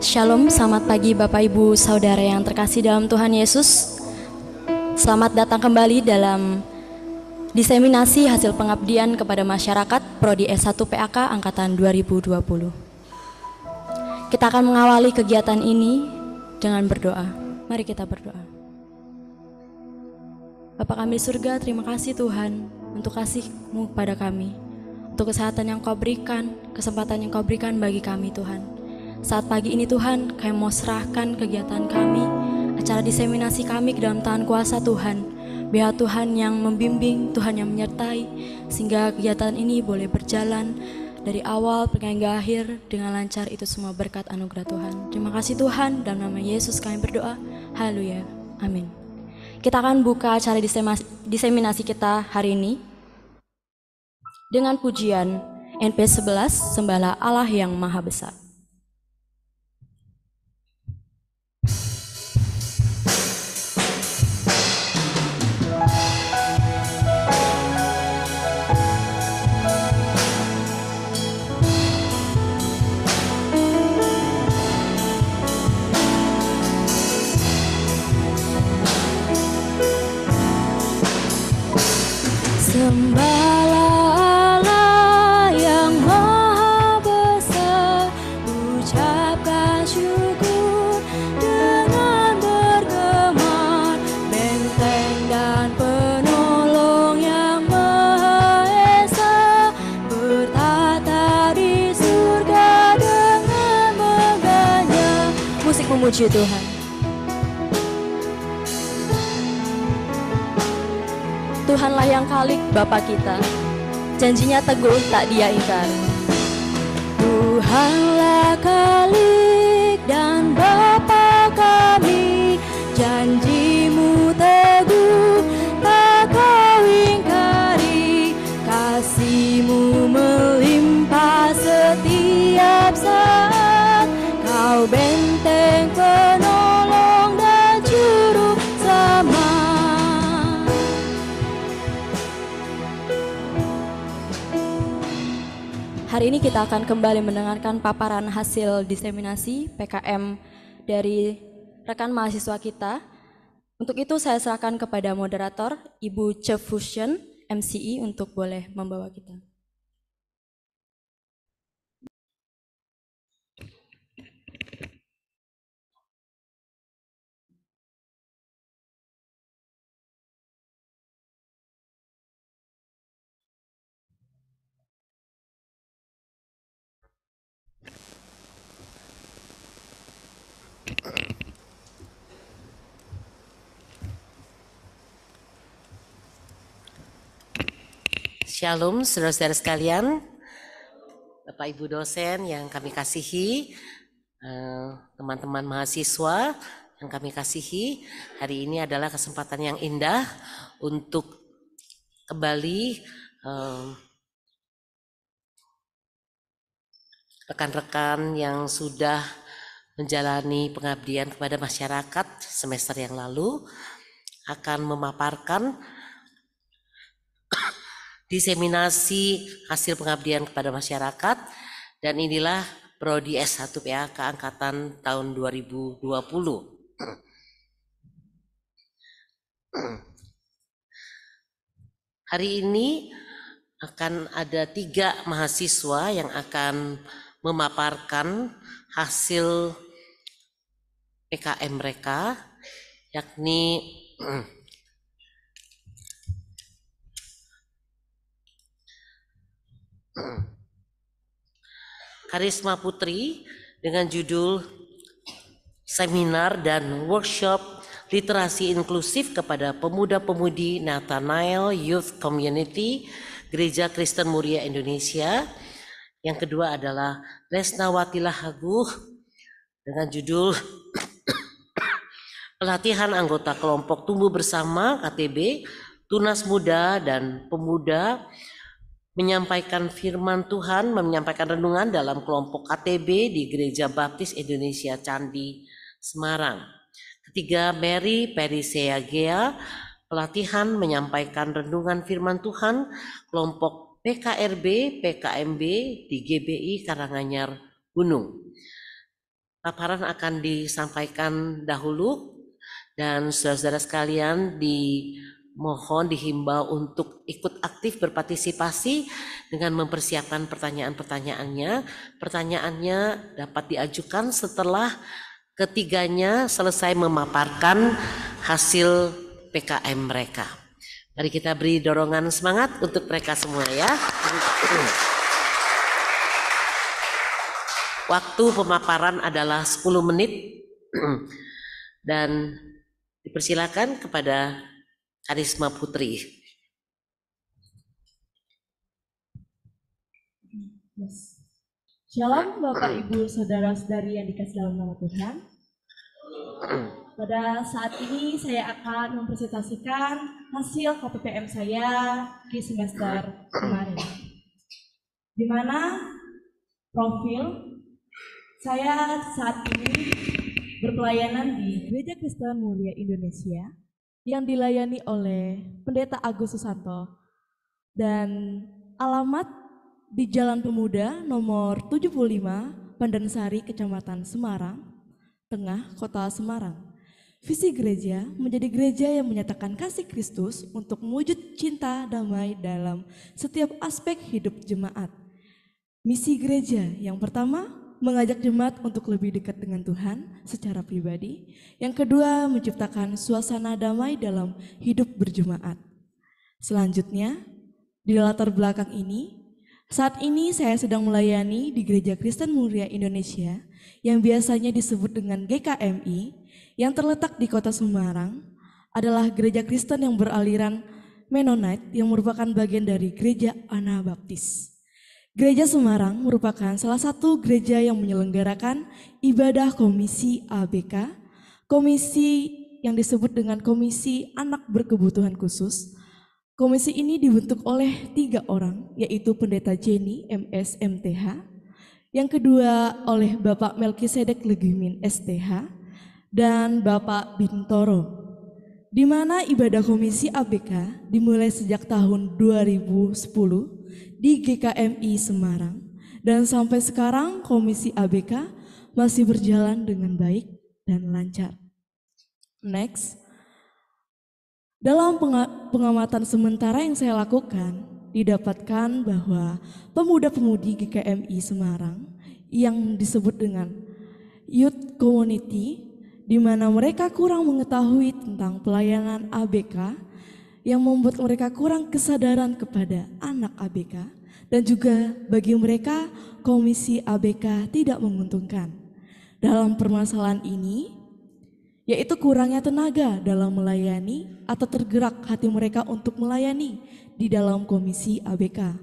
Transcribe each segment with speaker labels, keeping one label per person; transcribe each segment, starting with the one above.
Speaker 1: Shalom, selamat pagi Bapak Ibu Saudara yang terkasih dalam Tuhan Yesus. Selamat datang kembali dalam diseminasi hasil pengabdian kepada masyarakat Prodi S1 PAK Angkatan 2020. Kita akan mengawali kegiatan ini dengan berdoa. Mari kita berdoa. Bapa kami di surga, terima kasih Tuhan untuk kasih-Mu pada kami, untuk kesehatan yang Kau berikan, kesempatan yang Kau berikan bagi kami Tuhan. Saat pagi ini Tuhan, kami mau serahkan kegiatan kami, acara diseminasi kami ke dalam tangan kuasa Tuhan. Biar Tuhan yang membimbing, Tuhan yang menyertai, sehingga kegiatan ini boleh berjalan dari awal hingga akhir dengan lancar. Itu semua berkat anugerah Tuhan. Terima kasih Tuhan, dalam nama Yesus kami berdoa. Haleluya, amin. Kita akan buka acara diseminasi kita hari ini dengan pujian NP 11, Sembahlah Allah yang Maha Besar. Sembahlah Allah yang Maha Besar, ucapkan syukur dengan bergemar, benteng dan penolong yang Maha Esa, bertata di surga dengan megahnya. Musik memuji Tuhan. Tuhanlah yang Khalik Bapa kita, janjinya teguh tak Dia ingkari. Tuhanlah Khalik dan Bapa kami, janji-Mu teguh tak Kau ingkari. Kasih-Mu melimpah setiap saat, Kau benteng penolong dan juru selamat. Hari ini kita akan kembali mendengarkan paparan hasil diseminasi PKM dari rekan mahasiswa kita. Untuk itu saya serahkan kepada moderator Ibu Chef Fusion MCI untuk boleh membawa kita.
Speaker 2: Shalom saudara-saudara sekalian, Bapak Ibu dosen yang kami kasihi, teman-teman mahasiswa yang kami kasihi. Hari ini adalah kesempatan yang indah untuk kembali rekan-rekan yang sudah menjalani pengabdian kepada masyarakat semester yang lalu akan memaparkan diseminasi hasil pengabdian kepada masyarakat, dan inilah Prodi S1 PAK angkatan tahun 2020. Hari ini akan ada 3 mahasiswa yang akan memaparkan hasil PKM mereka, yakni Karisma Putri dengan judul Seminar dan Workshop Literasi Inklusif kepada Pemuda-Pemudi Nathanael Youth Community Gereja Kristen Muria Indonesia. Yang kedua adalah Lesnawati Lahaguh dengan judul Pelatihan Anggota Kelompok Tumbuh Bersama KTB, Tunas Muda dan Pemuda menyampaikan firman Tuhan, menyampaikan renungan dalam kelompok KTB di Gereja Baptis Indonesia Candi, Semarang. Ketiga, Mary Periseagea, pelatihan menyampaikan renungan firman Tuhan kelompok PKRB, PKMB di GBI Karanganyar Gunung. Paparan akan disampaikan dahulu dan saudara-saudara sekalian dimohon dihimbau untuk ikut aktif berpartisipasi dengan mempersiapkan pertanyaan-pertanyaannya. Pertanyaannya dapat diajukan setelah ketiganya selesai memaparkan hasil PKM mereka. Mari kita beri dorongan semangat untuk mereka semua ya. Waktu pemaparan adalah 10 menit dan dipersilakan kepada Karisma Putri.
Speaker 3: Shalom Bapak Ibu Saudara-saudari yang dikasih dalam nama Tuhan. Pada saat ini saya akan mempresentasikan hasil KPPM saya di semester kemarin, di mana profil saya saat ini berpelayanan di Gereja Kristen Mulia Indonesia yang dilayani oleh Pendeta Agus Susanto, dan alamat di Jalan Pemuda nomor 75 Pandansari, Kecamatan Semarang Tengah, Kota Semarang. Visi gereja menjadi gereja yang menyatakan kasih Kristus untuk mewujud cinta damai dalam setiap aspek hidup jemaat. Misi gereja yang pertama, mengajak jemaat untuk lebih dekat dengan Tuhan secara pribadi. Yang kedua, menciptakan suasana damai dalam hidup berjemaat. Selanjutnya, di latar belakang ini, saat ini saya sedang melayani di Gereja Kristen Muria Indonesia yang biasanya disebut dengan GKMI, yang terletak di Kota Semarang, adalah gereja Kristen yang beraliran Mennonite yang merupakan bagian dari Gereja Anabaptis. Gereja Semarang merupakan salah satu gereja yang menyelenggarakan ibadah Komisi ABK, komisi yang disebut dengan Komisi Anak Berkebutuhan Khusus. Komisi ini dibentuk oleh 3 orang, yaitu Pendeta Jenny MS MTH, yang kedua oleh Bapak Melkisedek Legimin STH, dan Bapak Bintoro, di mana ibadah Komisi ABK dimulai sejak tahun 2010 di GKMI Semarang, dan sampai sekarang Komisi ABK masih berjalan dengan baik dan lancar. Next, dalam pengamatan sementara yang saya lakukan, didapatkan bahwa pemuda-pemudi GKMI Semarang yang disebut dengan Youth Community, di mana mereka kurang mengetahui tentang pelayanan ABK, yang membuat mereka kurang kesadaran kepada anak ABK, dan juga bagi mereka Komisi ABK tidak menguntungkan. Dalam permasalahan ini,
Speaker 4: yaitu kurangnya tenaga dalam melayani atau tergerak hati mereka untuk melayani di dalam komisi ABK.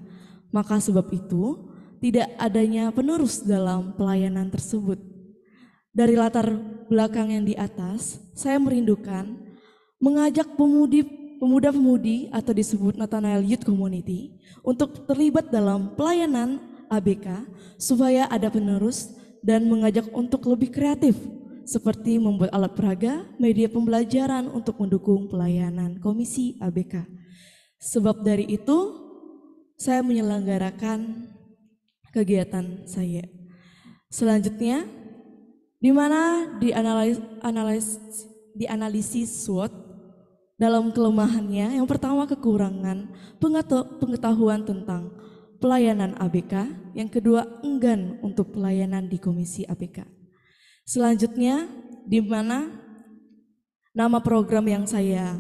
Speaker 4: Maka sebab itu, tidak adanya penerus dalam pelayanan tersebut. Dari latar belakang yang di atas, saya merindukan mengajak pemuda-pemudi atau disebut Nathanael Youth Community untuk terlibat dalam pelayanan ABK supaya ada penerus dan mengajak untuk lebih kreatif seperti membuat alat peraga, media pembelajaran untuk mendukung pelayanan komisi ABK. Sebab dari itu, saya menyelenggarakan kegiatan saya. Selanjutnya, di mana dianalisis SWOT dalam kelemahannya. Yang pertama, kekurangan pengetahuan tentang pelayanan ABK. Yang kedua, enggan untuk pelayanan di komisi ABK. Selanjutnya, di mana nama program yang saya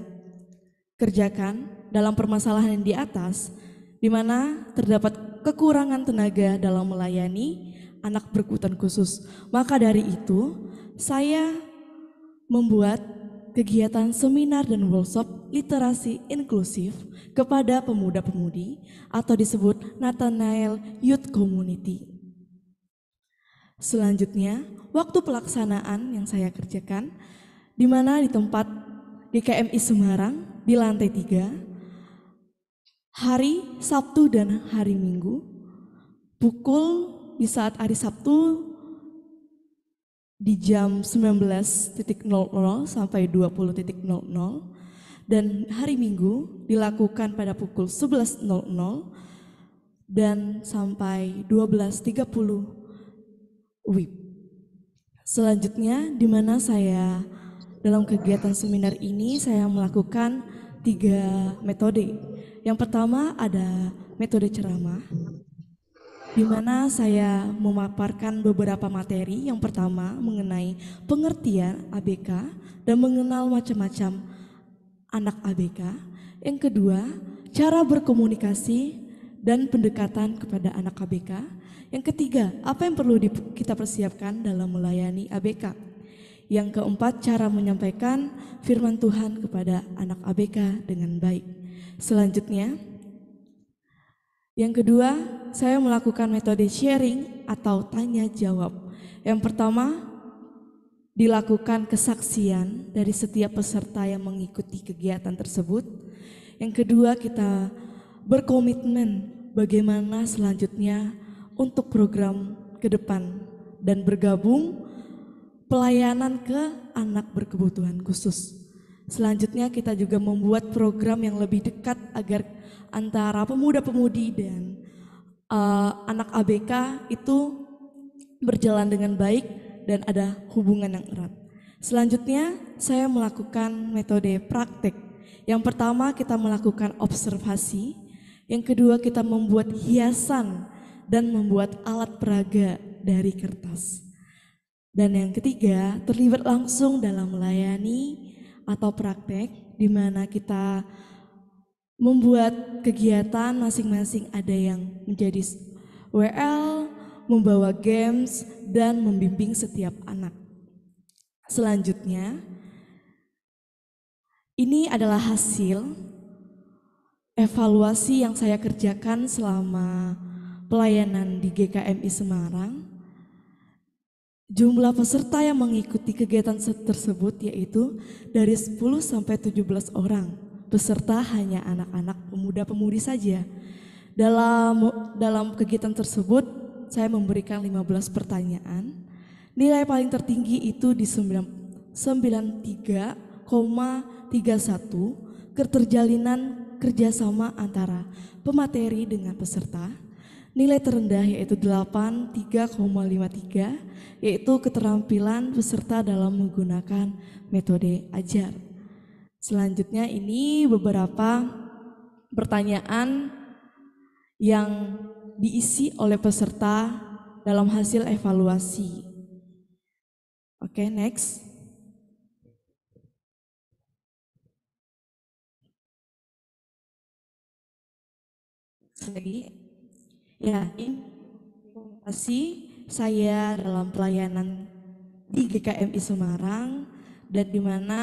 Speaker 4: kerjakan dalam permasalahan yang di atas, di mana terdapat kekurangan tenaga dalam melayani anak berkebutuhan khusus. Maka dari itu, saya membuat kegiatan seminar dan workshop literasi inklusif kepada pemuda-pemudi atau disebut Nathanael Youth Community. Selanjutnya, waktu pelaksanaan yang saya kerjakan, di mana di tempat di KMI Semarang di lantai 3, hari Sabtu dan hari Minggu, di saat hari Sabtu di jam 19.00 sampai 20.00 dan hari Minggu dilakukan pada pukul 11.00 dan sampai 12.30 WIB. Selanjutnya, di mana saya dalam kegiatan seminar ini saya melakukan 3 metode. Yang pertama ada metode ceramah, di mana saya memaparkan beberapa materi. Yang pertama mengenai pengertian ABK dan mengenal macam-macam anak ABK. Yang kedua, cara berkomunikasi dan pendekatan kepada anak ABK. Yang ketiga, apa yang perlu kita persiapkan dalam melayani ABK. Yang keempat, cara menyampaikan firman Tuhan kepada anak ABK dengan baik. Selanjutnya, yang kedua, saya melakukan metode sharing atau tanya jawab. Yang pertama, dilakukan kesaksian dari setiap peserta yang mengikuti kegiatan tersebut. Yang kedua, kita berkomitmen bagaimana selanjutnya untuk program ke depan dan bergabung pelayanan ke anak berkebutuhan khusus. Selanjutnya kita juga membuat program yang lebih dekat agar antara pemuda-pemudi dan anak ABK itu berjalan dengan baik dan ada hubungan yang erat. Selanjutnya saya melakukan metode praktek. Yang pertama kita melakukan observasi, yang kedua kita membuat hiasan dan membuat alat peraga dari kertas. Dan yang ketiga, terlibat langsung dalam melayani atau praktek, di mana kita membuat kegiatan masing-masing, ada yang menjadi WL, membawa games, dan membimbing setiap anak. Selanjutnya, ini adalah hasil evaluasi yang saya kerjakan selama pelayanan di GKMI Semarang. Jumlah peserta yang mengikuti kegiatan tersebut yaitu dari 10 sampai 17 orang. Peserta hanya anak-anak pemuda-pemudi saja. Dalam kegiatan tersebut saya memberikan 15 pertanyaan. Nilai paling tertinggi itu di 93,31, keterjalinan kerjasama antara pemateri dengan peserta. Nilai terendah yaitu 83,53, yaitu keterampilan peserta dalam menggunakan metode ajar. Selanjutnya ini beberapa pertanyaan yang diisi oleh peserta dalam hasil evaluasi. Oke, next. Lagi. Ya, informasi saya dalam pelayanan di GKMI Semarang dan di mana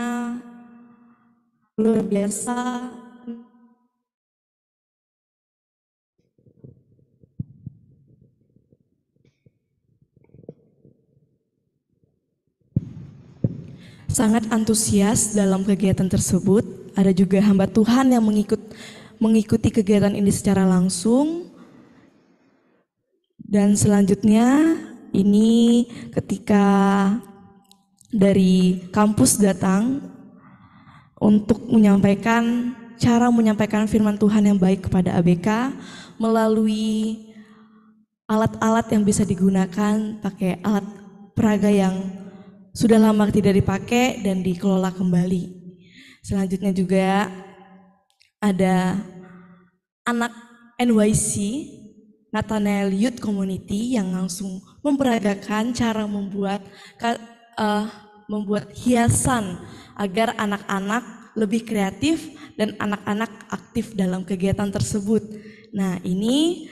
Speaker 4: luar biasa sangat antusias dalam kegiatan tersebut. Ada juga hamba Tuhan yang mengikuti kegiatan ini secara langsung. Dan selanjutnya ini ketika dari kampus datang untuk menyampaikan cara menyampaikan firman Tuhan yang baik kepada ABK melalui alat-alat yang bisa digunakan, pakai alat peraga yang sudah lama tidak dipakai dan dikelola kembali. Selanjutnya juga ada anak NYC, Nathanael Youth Community, yang langsung memperagakan cara membuat hiasan agar anak-anak lebih kreatif dan anak-anak aktif dalam kegiatan tersebut. Nah, ini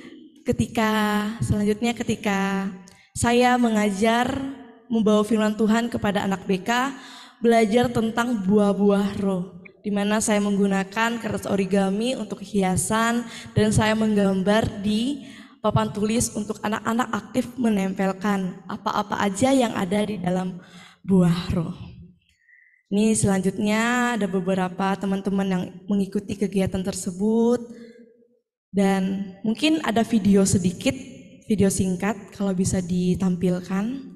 Speaker 4: selanjutnya ketika saya mengajar membawa firman Tuhan kepada anak BK, belajar tentang buah-buah roh, di mana saya menggunakan kertas origami untuk hiasan dan saya menggambar di papan tulis untuk anak-anak aktif menempelkan apa-apa aja yang ada di dalam buah roh. Ini selanjutnya ada beberapa teman-teman yang mengikuti kegiatan tersebut dan mungkin ada video sedikit, video singkat kalau bisa ditampilkan.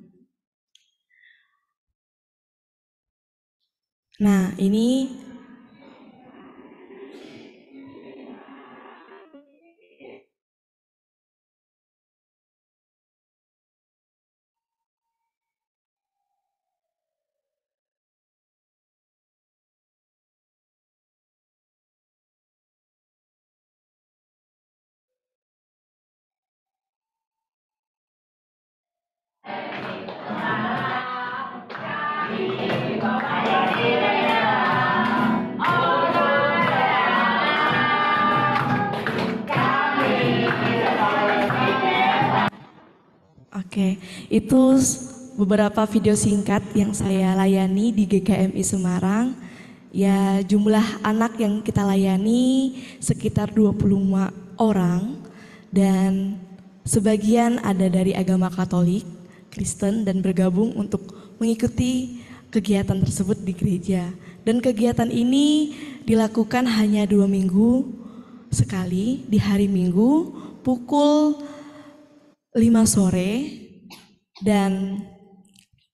Speaker 4: Nah, ini Oke, itu beberapa video singkat yang saya layani di GKMI Semarang. Ya, jumlah anak yang kita layani sekitar 25 orang dan sebagian ada dari agama Katolik, Kristen dan bergabung untuk mengikuti kegiatan tersebut di gereja. Dan kegiatan ini dilakukan hanya 2 minggu sekali di hari Minggu pukul 5 sore. Dan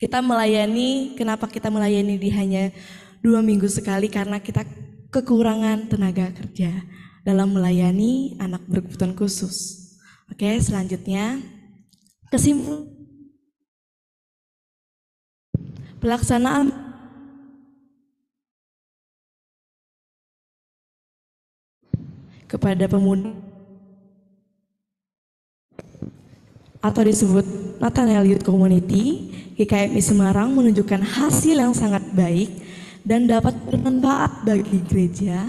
Speaker 4: kita melayani, kenapa kita melayani di hanya 2 minggu sekali? Karena kita kekurangan tenaga kerja dalam melayani anak berkebutuhan khusus. Oke, selanjutnya kesimpulan pelaksanaan kepada pemuda atau disebut Nathanael Youth Community, GKMI Semarang menunjukkan hasil yang sangat baik dan dapat bermanfaat bagi gereja.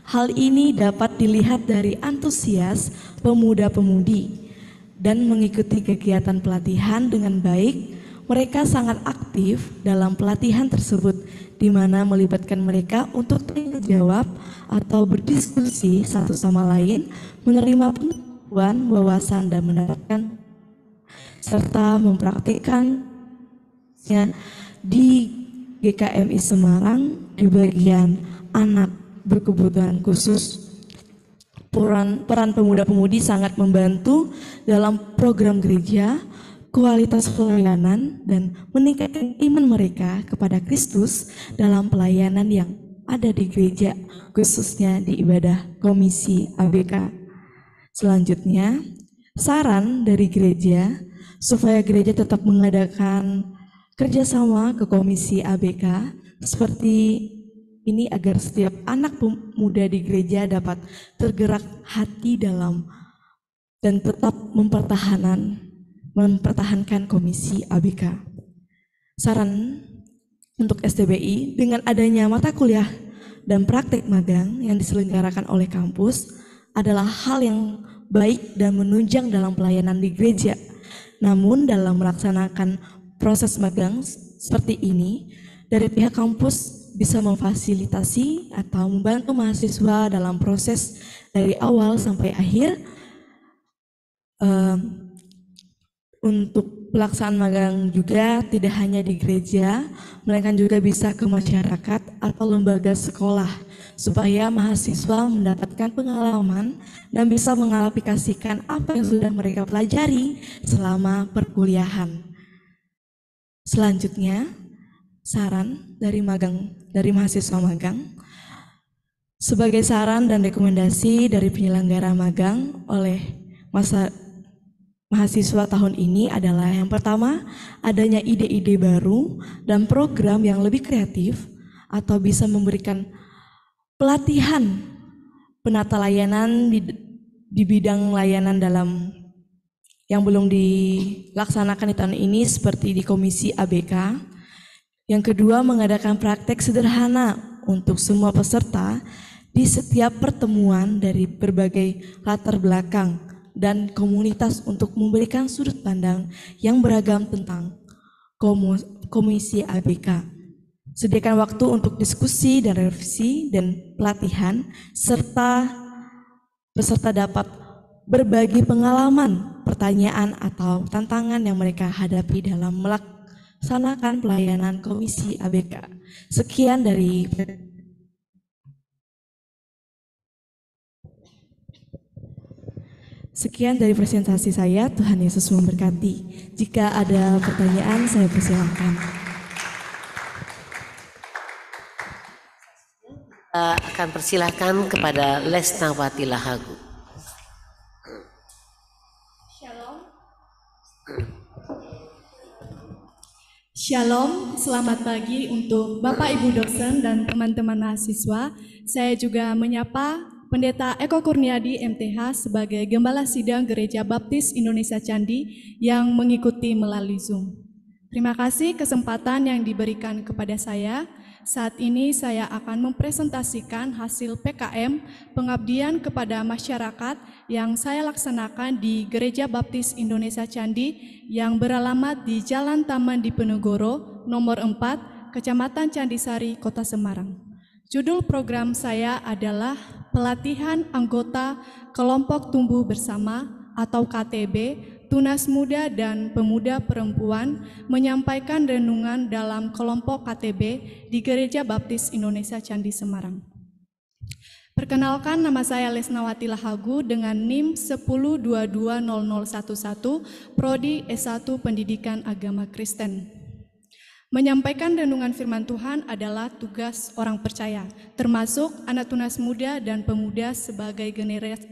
Speaker 4: Hal ini dapat dilihat dari antusias pemuda-pemudi dan mengikuti kegiatan pelatihan dengan baik. Mereka sangat aktif dalam pelatihan tersebut, di mana melibatkan mereka untuk tanya jawab atau berdiskusi satu sama lain, menerima pengetahuan, wawasan, dan mendapatkan serta mempraktikkannya di GKMI Semarang di bagian anak berkebutuhan khusus. Peran pemuda-pemudi sangat membantu dalam program gereja, kualitas pelayanan, dan meningkatkan iman mereka kepada Kristus dalam pelayanan yang ada di gereja, khususnya di ibadah komisi ABK. Selanjutnya, saran dari gereja supaya gereja tetap mengadakan kerjasama ke komisi ABK seperti ini agar setiap anak pemuda di gereja dapat tergerak hati dalam dan tetap mempertahankan komisi ABK. Saran untuk STBI, dengan adanya mata kuliah dan praktek magang yang diselenggarakan oleh kampus adalah hal yang baik dan menunjang dalam pelayanan di gereja. Namun dalam melaksanakan proses magang seperti ini, Dari pihak kampus bisa memfasilitasi atau membantu mahasiswa dalam proses dari awal sampai akhir. Untuk pelaksanaan magang juga tidak hanya di gereja, melainkan juga bisa ke masyarakat atau lembaga sekolah, supaya mahasiswa mendapatkan pengalaman dan bisa mengaplikasikan apa yang sudah mereka pelajari selama perkuliahan. Selanjutnya, saran dari mahasiswa magang. Sebagai saran dan rekomendasi dari penyelenggara magang oleh mahasiswa tahun ini adalah yang pertama, adanya ide-ide baru dan program yang lebih kreatif atau bisa memberikan pelatihan penata layanan di bidang layanan dalam yang belum dilaksanakan di tahun ini seperti di Komisi ABK. Yang kedua, mengadakan praktek sederhana untuk semua peserta di setiap pertemuan dari berbagai latar belakang dan komunitas untuk memberikan sudut pandang yang beragam tentang Komisi ABK. Sediakan waktu untuk diskusi dan revisi dan pelatihan, serta peserta dapat berbagi pengalaman, pertanyaan, atau tantangan yang mereka hadapi dalam melaksanakan pelayanan Komisi ABK. Sekian dari presentasi saya. Tuhan Yesus memberkati. Jika ada pertanyaan, saya persilakan.
Speaker 2: Akan persilahkan kepada Lesnawati Lahagu.
Speaker 5: Shalom, selamat pagi untuk Bapak Ibu dosen dan teman-teman mahasiswa. Saya juga menyapa Pendeta Eko Kurniadi MTH sebagai Gembala Sidang Gereja Baptis Indonesia Candi yang mengikuti melalui Zoom. Terima kasih kesempatan yang diberikan kepada saya. Saat ini saya akan mempresentasikan hasil PKM pengabdian kepada masyarakat yang saya laksanakan di Gereja Baptis Indonesia Candi yang beralamat di Jalan Taman Diponegoro, nomor 4, Kecamatan Candisari, Kota Semarang. Judul program saya adalah Pelatihan Anggota Kelompok Tumbuh Bersama atau KTB, Tunas Muda dan Pemuda Perempuan menyampaikan renungan dalam kelompok KTB di Gereja Baptis Indonesia Candi Semarang. Perkenalkan, nama saya Lesnawati Lahagu dengan NIM 10220011, Prodi S1 Pendidikan Agama Kristen. Menyampaikan renungan firman Tuhan adalah tugas orang percaya, termasuk anak tunas muda dan pemuda sebagai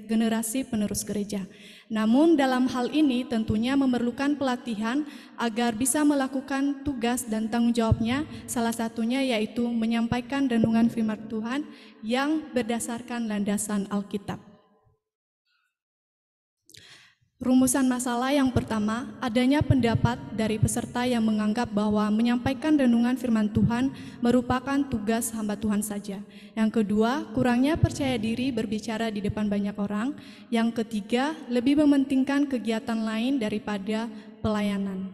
Speaker 5: generasi penerus gereja. Namun dalam hal ini tentunya memerlukan pelatihan agar bisa melakukan tugas dan tanggung jawabnya, salah satunya yaitu menyampaikan renungan firman Tuhan yang berdasarkan landasan Alkitab. Rumusan masalah yang pertama, adanya pendapat dari peserta yang menganggap bahwa menyampaikan renungan firman Tuhan merupakan tugas hamba Tuhan saja. Yang kedua, kurangnya percaya diri berbicara di depan banyak orang. Yang ketiga, lebih mementingkan kegiatan lain daripada pelayanan.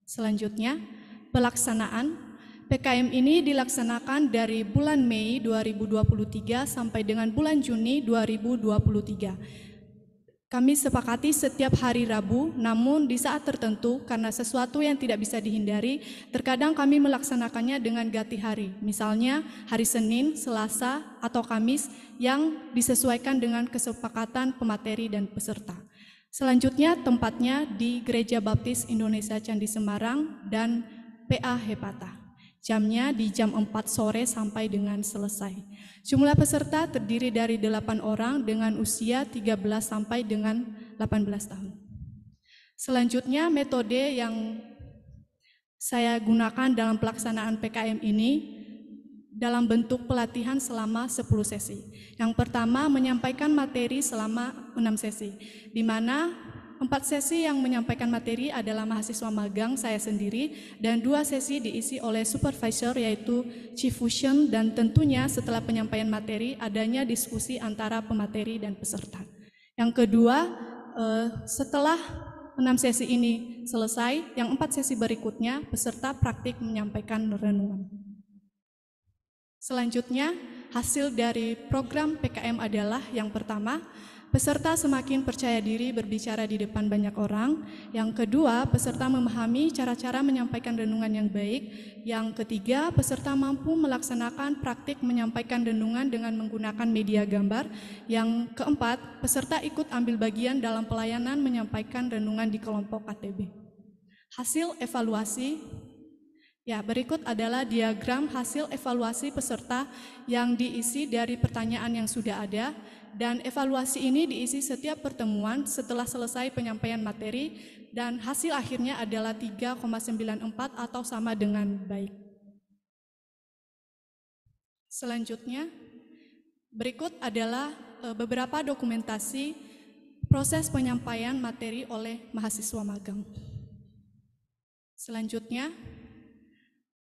Speaker 5: Selanjutnya, pelaksanaan. PKM ini dilaksanakan dari bulan Mei 2023 sampai dengan bulan Juni 2023. Kami sepakati setiap hari Rabu, namun di saat tertentu karena sesuatu yang tidak bisa dihindari, terkadang kami melaksanakannya dengan ganti hari. Misalnya hari Senin, Selasa, atau Kamis yang disesuaikan dengan kesepakatan pemateri dan peserta. Selanjutnya tempatnya di Gereja Baptis Indonesia Candi Semarang dan PA Hepata. Jamnya di jam 4 sore sampai dengan selesai. Jumlah peserta terdiri dari 8 orang dengan usia 13 sampai dengan 18 tahun. Selanjutnya metode yang saya gunakan dalam pelaksanaan PKM ini dalam bentuk pelatihan selama 10 sesi. Yang pertama menyampaikan materi selama 6 sesi, di mana 4 sesi yang menyampaikan materi adalah mahasiswa magang saya sendiri dan 2 sesi diisi oleh supervisor yaitu Chief Fusion, dan tentunya setelah penyampaian materi adanya diskusi antara pemateri dan peserta. Yang kedua, setelah 6 sesi ini selesai, yang 4 sesi berikutnya peserta praktik menyampaikan renungan. Selanjutnya, hasil dari program PKM adalah yang pertama, peserta semakin percaya diri berbicara di depan banyak orang. Yang kedua, peserta memahami cara-cara menyampaikan renungan yang baik. Yang ketiga, peserta mampu melaksanakan praktik menyampaikan renungan dengan menggunakan media gambar. Yang keempat, peserta ikut ambil bagian dalam pelayanan menyampaikan renungan di kelompok KTB. Hasil evaluasi. Ya, berikut adalah diagram hasil evaluasi peserta yang diisi dari pertanyaan yang sudah ada, dan evaluasi ini diisi setiap pertemuan setelah selesai penyampaian materi, dan hasil akhirnya adalah 3,94 atau sama dengan baik. Selanjutnya, berikut adalah beberapa dokumentasi proses penyampaian materi oleh mahasiswa magang. Selanjutnya,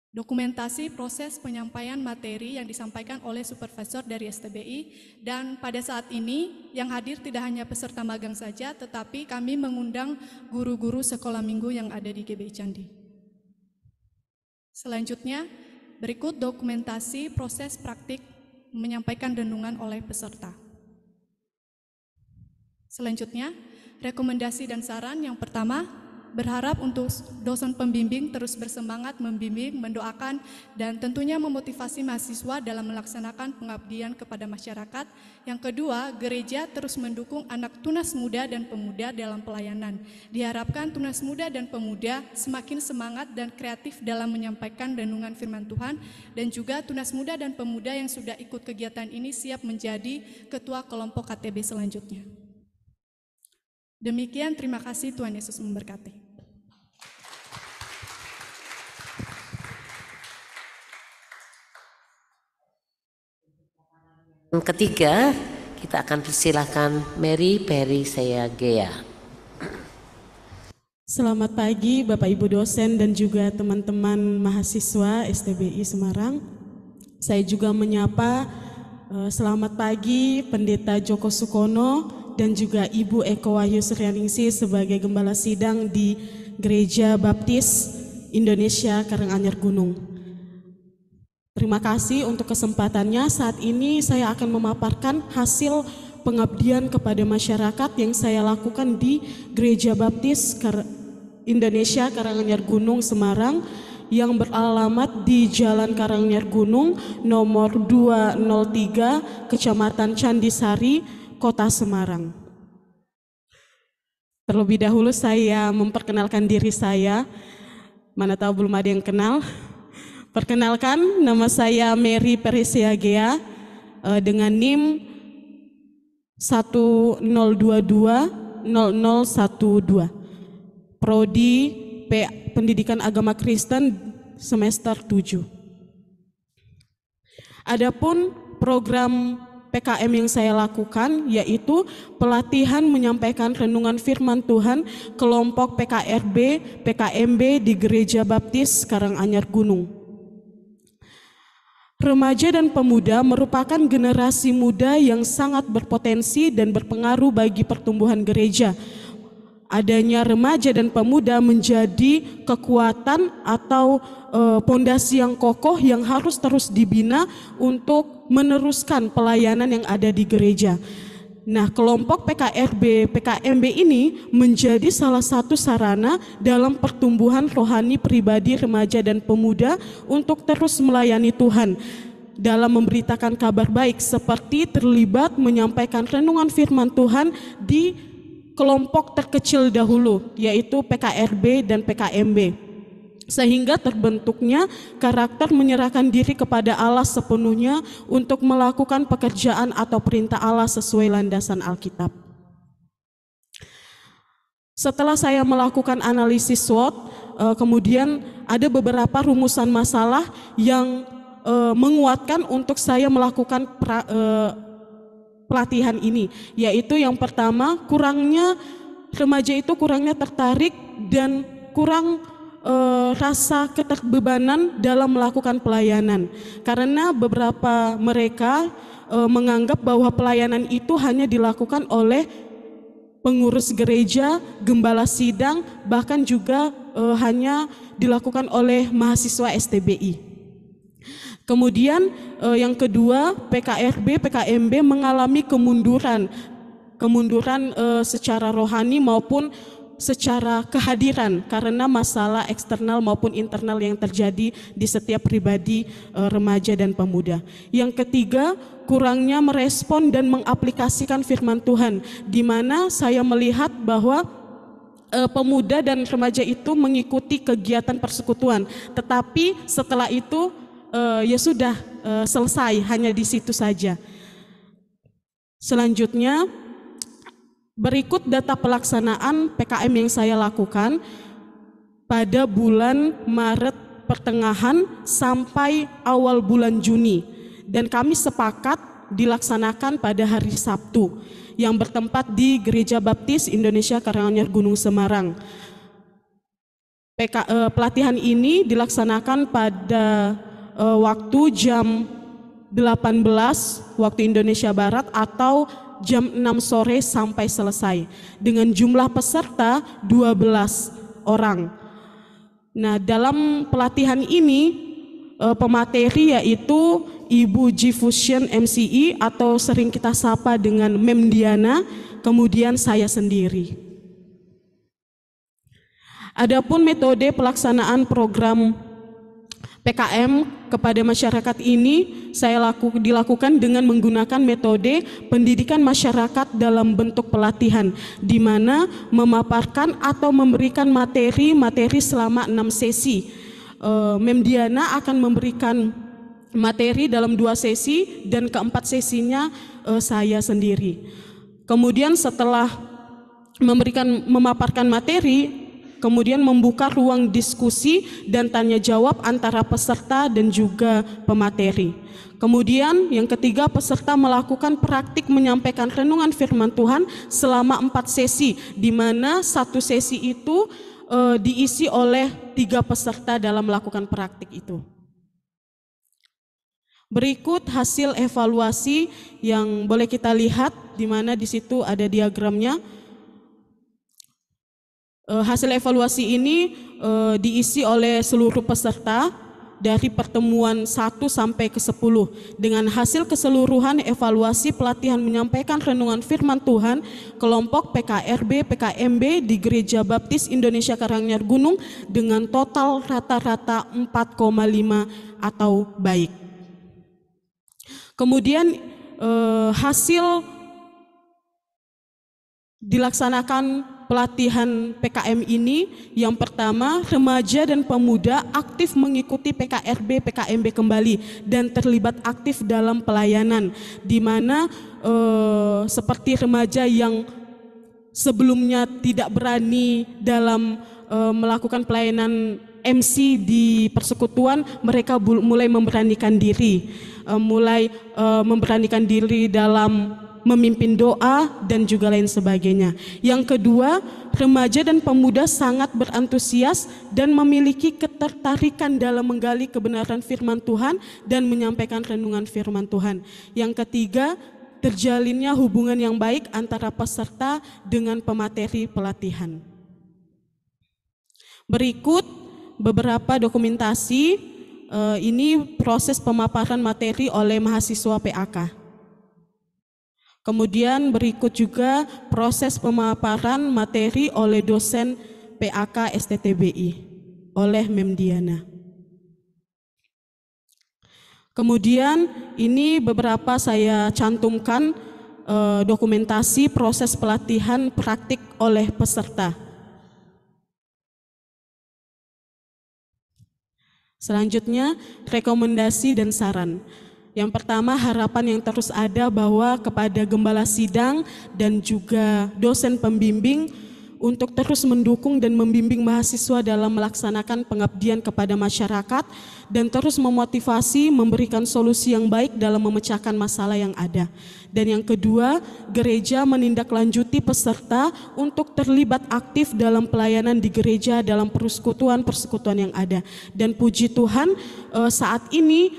Speaker 5: dokumentasi proses penyampaian materi yang disampaikan oleh supervisor dari STBI, dan pada saat ini yang hadir tidak hanya peserta magang saja, tetapi kami mengundang guru-guru sekolah minggu yang ada di GBI Candi. Selanjutnya, berikut dokumentasi proses praktik menyampaikan renungan oleh peserta. Selanjutnya, rekomendasi dan saran. Yang pertama, berharap untuk dosen pembimbing terus bersemangat membimbing, mendoakan, dan tentunya memotivasi mahasiswa dalam melaksanakan pengabdian kepada masyarakat. Yang kedua, gereja terus mendukung anak tunas muda dan pemuda dalam pelayanan. Diharapkan tunas muda dan pemuda semakin semangat dan kreatif dalam menyampaikan renungan firman Tuhan, dan juga tunas muda dan pemuda yang sudah ikut kegiatan ini siap menjadi ketua kelompok KTB selanjutnya. Demikian, terima kasih, Tuhan Yesus memberkati.
Speaker 2: Yang ketiga, kita akan persilahkan Mary Perisea Gea.
Speaker 6: Selamat pagi Bapak Ibu dosen dan juga teman-teman mahasiswa STBI Semarang. Saya juga menyapa selamat pagi Pendeta Joko Sukono dan juga Ibu Eko Wahyu Suryaningsih sebagai Gembala Sidang di Gereja Baptis Indonesia Karanganyar Gunung. Terima kasih untuk kesempatannya. Saat ini saya akan memaparkan hasil pengabdian kepada masyarakat yang saya lakukan di Gereja Baptis Indonesia Karanganyar Gunung Semarang yang beralamat di Jalan Karanganyar Gunung nomor 203 Kecamatan Candisari, Kota Semarang. Terlebih dahulu saya memperkenalkan diri saya, mana tahu belum ada yang kenal. Perkenalkan, nama saya Mary Perisea Gea dengan NIM 102200012, Prodi Pendidikan Agama Kristen semester 7. Adapun program PKM yang saya lakukan yaitu pelatihan menyampaikan renungan firman Tuhan kelompok PKRB, PKMB di Gereja Baptis Karanganyar Gunung. Remaja dan pemuda merupakan generasi muda yang sangat berpotensi dan berpengaruh bagi pertumbuhan gereja. Adanya remaja dan pemuda menjadi kekuatan atau pondasi yang kokoh yang harus terus dibina untuk meneruskan pelayanan yang ada di gereja. Nah, kelompok PKRB, PKMB ini menjadi salah satu sarana dalam pertumbuhan rohani pribadi remaja dan pemuda untuk terus melayani Tuhan dalam memberitakan kabar baik, seperti terlibat menyampaikan renungan firman Tuhan di kelompok terkecil dahulu, yaitu PKRB dan PKMB. Sehingga terbentuknya karakter menyerahkan diri kepada Allah sepenuhnya untuk melakukan pekerjaan atau perintah Allah sesuai landasan Alkitab. Setelah saya melakukan analisis SWOT, kemudian ada beberapa rumusan masalah yang menguatkan untuk saya melakukan pelatihan ini, yaitu yang pertama, remaja itu kurangnya tertarik dan kurang rasa keterbebanan dalam melakukan pelayanan, karena beberapa mereka menganggap bahwa pelayanan itu hanya dilakukan oleh pengurus gereja, gembala sidang, bahkan juga hanya dilakukan oleh mahasiswa STBI. Kemudian yang kedua, PKRB, PKMB mengalami kemunduran secara rohani maupun secara kehadiran karena masalah eksternal maupun internal yang terjadi di setiap pribadi remaja dan pemuda. Yang ketiga, kurangnya merespon dan mengaplikasikan firman Tuhan, di mana saya melihat bahwa pemuda dan remaja itu mengikuti kegiatan persekutuan, tetapi setelah itu ya sudah selesai, hanya di situ saja. Selanjutnya, berikut data pelaksanaan PKM yang saya lakukan pada bulan Maret pertengahan sampai awal bulan Juni, dan kami sepakat dilaksanakan pada hari Sabtu yang bertempat di Gereja Baptis Indonesia Karanganyar Gunung Semarang. Pelatihan ini dilaksanakan pada waktu jam 18 waktu Indonesia Barat atau jam 6 sore sampai selesai dengan jumlah peserta 12 orang. Nah, dalam pelatihan ini pemateri yaitu Ibu G Fusion MCI atau sering kita sapa dengan Mem Diana, kemudian saya sendiri. Adapun metode pelaksanaan program PKM kepada masyarakat ini dilakukan dengan menggunakan metode pendidikan masyarakat dalam bentuk pelatihan, di mana memaparkan atau memberikan materi selama 6 sesi. Mem Diana akan memberikan materi dalam 2 sesi dan keempat sesinya saya sendiri. Kemudian setelah memaparkan materi, kemudian membuka ruang diskusi dan tanya jawab antara peserta dan juga pemateri. Kemudian yang ketiga, peserta melakukan praktik menyampaikan renungan firman Tuhan selama 4 sesi, di mana 1 sesi itu diisi oleh 3 peserta dalam melakukan praktik itu. Berikut hasil evaluasi yang boleh kita lihat, di mana di situ ada diagramnya. Hasil evaluasi ini diisi oleh seluruh peserta dari pertemuan 1 sampai ke 10 dengan hasil keseluruhan evaluasi pelatihan menyampaikan renungan firman Tuhan kelompok PKRB PKMB di Gereja Baptis Indonesia Karanganyar Gunung dengan total rata-rata 4,5 atau baik. Kemudian hasil dilaksanakan pelatihan PKM ini, yang pertama, remaja dan pemuda aktif mengikuti PKRB PKMB kembali dan terlibat aktif dalam pelayanan, di mana seperti remaja yang sebelumnya tidak berani dalam melakukan pelayanan MC di persekutuan, mereka mulai memberanikan diri, memberanikan diri dalam memimpin doa dan juga lain sebagainya. Yang kedua, remaja dan pemuda sangat berantusias dan memiliki ketertarikan dalam menggali kebenaran firman Tuhan dan menyampaikan renungan firman Tuhan. Yang ketiga, terjalinnya hubungan yang baik antara peserta dengan pemateri pelatihan. Berikut beberapa dokumentasi ini proses pemaparan materi oleh mahasiswa PAK. Kemudian berikut juga proses pemaparan materi oleh dosen PAK STTBI oleh Mem Diana. Kemudian ini beberapa saya cantumkan dokumentasi proses pelatihan praktik oleh peserta. Selanjutnya, rekomendasi dan saran. Yang pertama, harapan yang terus ada bahwa kepada gembala sidang dan juga dosen pembimbing untuk terus mendukung dan membimbing mahasiswa dalam melaksanakan pengabdian kepada masyarakat dan terus memotivasi memberikan solusi yang baik dalam memecahkan masalah yang ada. Dan yang kedua, gereja menindaklanjuti peserta untuk terlibat aktif dalam pelayanan di gereja dalam persekutuan-persekutuan yang ada. Dan puji Tuhan, saat ini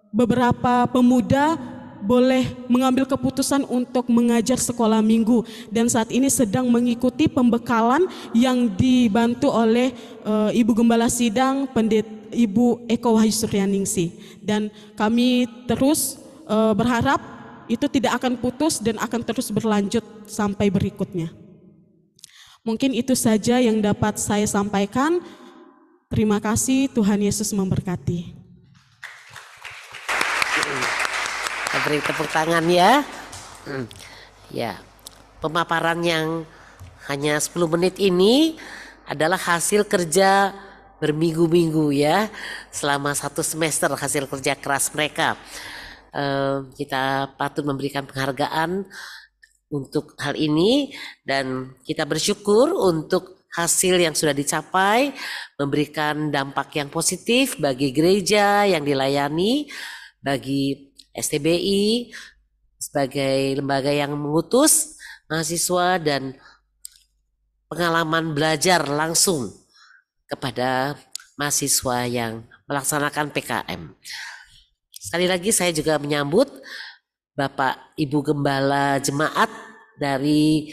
Speaker 6: beberapa pemuda boleh mengambil keputusan untuk mengajar sekolah minggu dan saat ini sedang mengikuti pembekalan yang dibantu oleh Ibu Gembala Sidang Pendeta Ibu Eko Wahyu Suryaningsih, dan kami terus berharap itu tidak akan putus dan akan terus berlanjut sampai berikutnya. Mungkin itu saja yang dapat saya sampaikan. Terima kasih, Tuhan Yesus memberkati.
Speaker 2: Beri tepuk tangan ya. Ya, pemaparan yang hanya 10 menit ini adalah hasil kerja berminggu-minggu ya, selama 1 semester hasil kerja keras mereka. Kita patut memberikan penghargaan untuk hal ini dan kita bersyukur untuk hasil yang sudah dicapai memberikan dampak yang positif bagi gereja yang dilayani, bagi STBI sebagai lembaga yang mengutus mahasiswa dan pengalaman belajar langsung kepada mahasiswa yang melaksanakan PKM. Sekali lagi saya juga menyambut Bapak Ibu Gembala Jemaat dari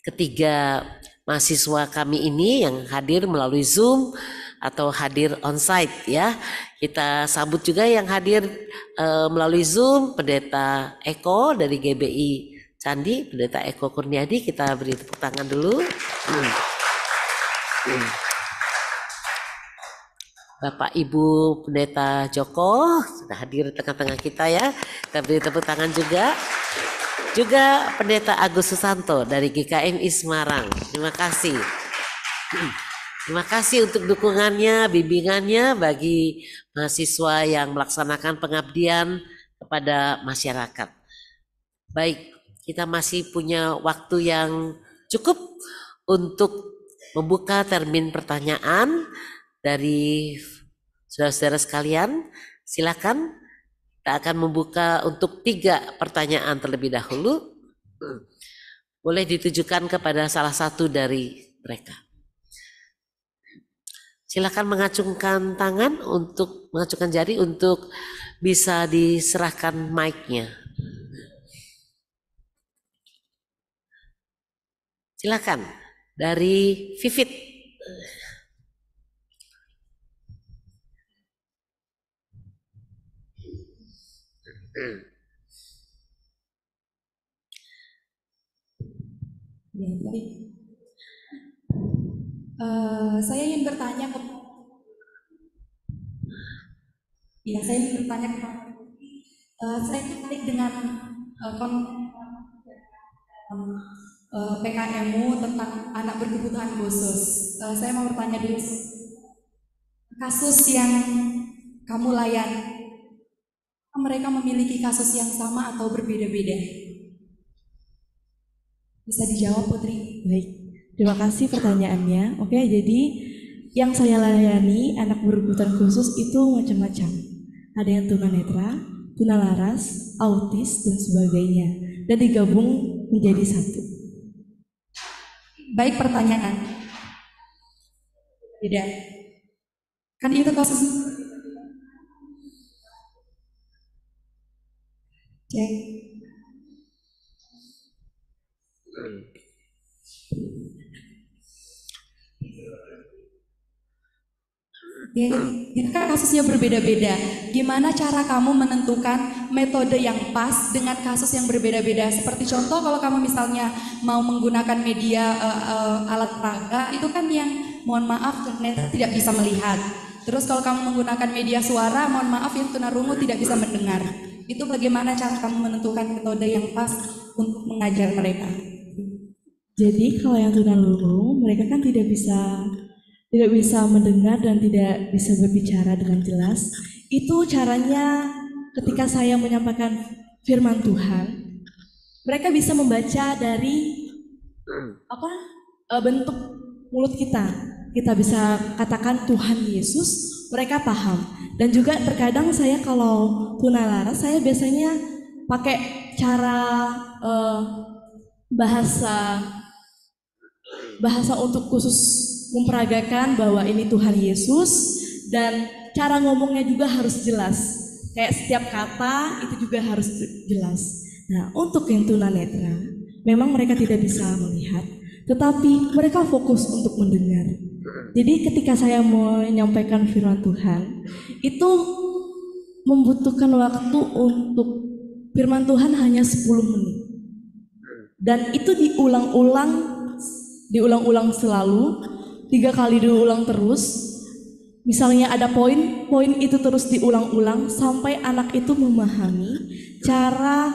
Speaker 2: ketiga mahasiswa kami ini yang hadir melalui Zoom atau hadir onsite ya. Kita sambut juga yang hadir melalui Zoom, Pendeta Eko dari GBI Candi, Pendeta Eko Kurniadi, kita beri tepuk tangan dulu. Bapak Ibu Pendeta Joko sudah hadir di tengah-tengah kita ya. Kita beri tepuk tangan juga. Juga Pendeta Agus Susanto dari GKMI Semarang. Terima kasih. Terima kasih untuk dukungannya, bimbingannya bagi mahasiswa yang melaksanakan pengabdian kepada masyarakat. Baik, kita masih punya waktu yang cukup untuk membuka termin pertanyaan dari saudara-saudara sekalian. Silakan, kita akan membuka untuk 3 pertanyaan terlebih dahulu. Boleh ditujukan kepada salah satu dari mereka. Silakan mengacungkan tangan untuk mengacungkan jari untuk bisa diserahkan mic-nya. Silakan dari Vivit.
Speaker 7: Ya, baik. Saya ingin bertanya ke saya tertarik dengan PKMU tentang anak berkebutuhan khusus. Saya mau bertanya dulu, kasus yang kamu layani, mereka memiliki kasus yang sama atau berbeda-beda? Bisa dijawab, Putri?
Speaker 4: Baik, terima kasih pertanyaannya. Oke, jadi yang saya layani anak berkebutuhan khusus itu macam-macam. Ada yang tunanetra, tunalaras, autis, dan sebagainya. Dan digabung menjadi satu.
Speaker 7: Baik, pertanyaan. Beda. Kan itu kasus. Cek. Ya, kan kasusnya berbeda-beda. Gimana cara kamu menentukan metode yang pas dengan kasus yang berbeda-beda? Seperti contoh kalau kamu misalnya mau menggunakan media alat peraga, itu kan yang mohon maaf ternyata tidak bisa melihat. Terus kalau kamu menggunakan media suara, mohon maaf yang tunarungu tidak bisa mendengar. Itu bagaimana cara kamu menentukan metode yang pas untuk mengajar mereka?
Speaker 4: Jadi kalau yang tunarungu, mereka kan tidak bisa mendengar dan tidak bisa berbicara dengan jelas. Itu caranya ketika saya menyampaikan firman Tuhan, mereka bisa membaca dari bentuk mulut kita. Kita bisa katakan Tuhan Yesus, mereka paham. Dan juga terkadang saya kalau tunalaras, saya biasanya pakai cara bahasa untuk khusus memperagakan bahwa ini Tuhan Yesus, dan cara ngomongnya juga harus jelas. Kayak setiap kata itu juga harus jelas. Nah, untuk yang tunanetra, memang mereka tidak bisa melihat, tetapi mereka fokus untuk mendengar. Jadi ketika saya mau menyampaikan firman Tuhan, itu membutuhkan waktu untuk firman Tuhan hanya 10 menit. Dan itu diulang-ulang selalu, 3 kali diulang terus. Misalnya ada poin itu terus diulang-ulang sampai anak itu memahami cara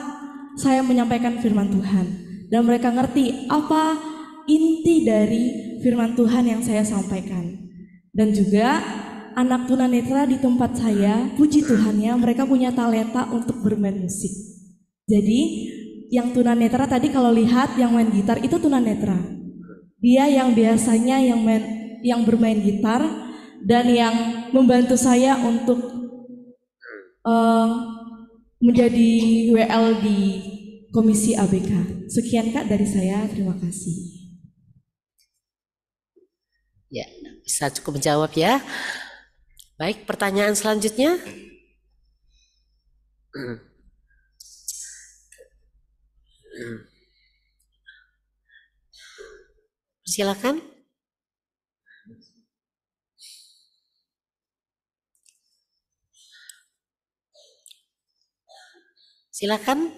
Speaker 4: saya menyampaikan firman Tuhan. Dan mereka ngerti apa inti dari firman Tuhan yang saya sampaikan. Dan juga anak tunanetra di tempat saya, puji Tuhannya mereka punya talenta untuk bermain musik. Jadi yang tunanetra tadi kalau lihat yang main gitar itu tunanetra. Dia yang biasanya yang bermain gitar dan yang membantu saya untuk menjadi WL di Komisi ABK. Sekian Kak dari saya, terima kasih.
Speaker 2: Ya, bisa cukup menjawab ya. Baik, pertanyaan selanjutnya. Silakan. Silakan.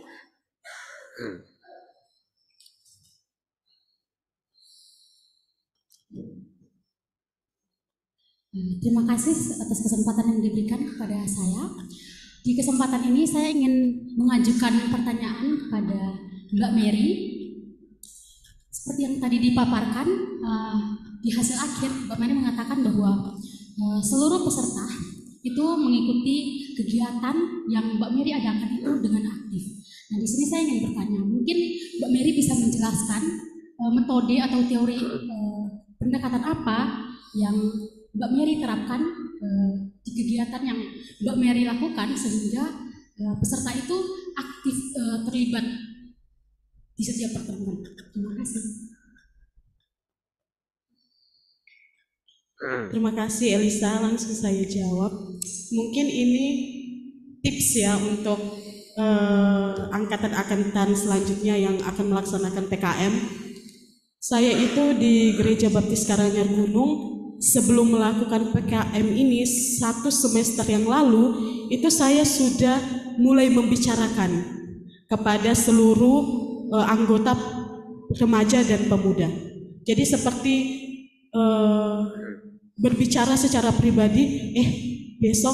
Speaker 8: Terima kasih atas kesempatan yang diberikan kepada saya. Di kesempatan ini saya ingin mengajukan pertanyaan kepada Mbak Mary. Seperti yang tadi dipaparkan, di hasil akhir Mbak Mary mengatakan bahwa seluruh peserta itu mengikuti kegiatan yang Mbak Mary adakan itu dengan aktif. Nah, di sini saya ingin bertanya, mungkin Mbak Mary bisa menjelaskan metode atau teori pendekatan apa yang Mbak Mary terapkan di kegiatan yang Mbak Mary lakukan sehingga peserta itu aktif terlibat di setiap pertemuan. Terima kasih.
Speaker 6: Terima kasih Elisa, langsung saya jawab. Mungkin ini tips ya untuk angkatan-angkatan selanjutnya yang akan melaksanakan PKM. Saya itu di Gereja Baptis Karanganyar Gunung. Sebelum melakukan PKM ini 1 semester yang lalu, itu saya sudah mulai membicarakan kepada seluruh anggota remaja dan pemuda. Jadi seperti berbicara secara pribadi, besok